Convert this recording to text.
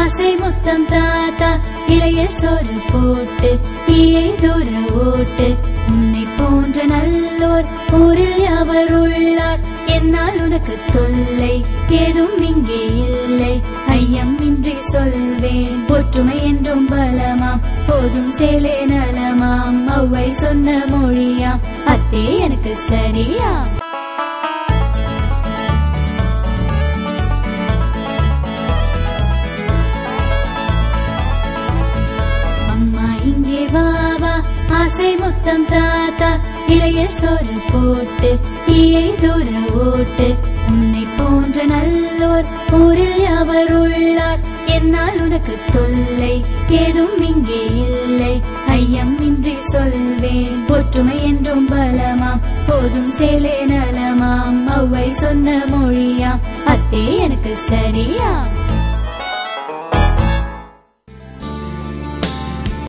ஆசை முத்தம் தாத்தா இலையில் சோறு போட்டு தீயை தூர ஓட்டு உன்னை போன்ற நல்லோர் ஊரில் யாவர் உள்ளார் என்னால் உனக்கு தொல்லை ஏதும் இங்கே இல்லை ஐயம் இன்றி சொல்வேன் ஒற்றுமை என்றும் பலமாம் போதும் சேலே நலமாம் ஔவை சொன்ன மொழியாம் அத்தே எனக்கு சரியா ஆசை முத்தம் தாத்தா இலையில் சோறு போட்டு தீயை தூர ஓட்டு உன்னை போன்ற நல்லோர் ஊரில் யாவர் உள்ளார் என்னால் உனக்கு தொல்லை ஏதும் இங்கே இல்லை ஐயம் இன்றி சொல்வேன் ஒற்றுமை என்றும் பலமாம் போதும் சேலே நலமாம் ஔவை சொன்ன மொழியாம் அத்தே எனக்கு சரியா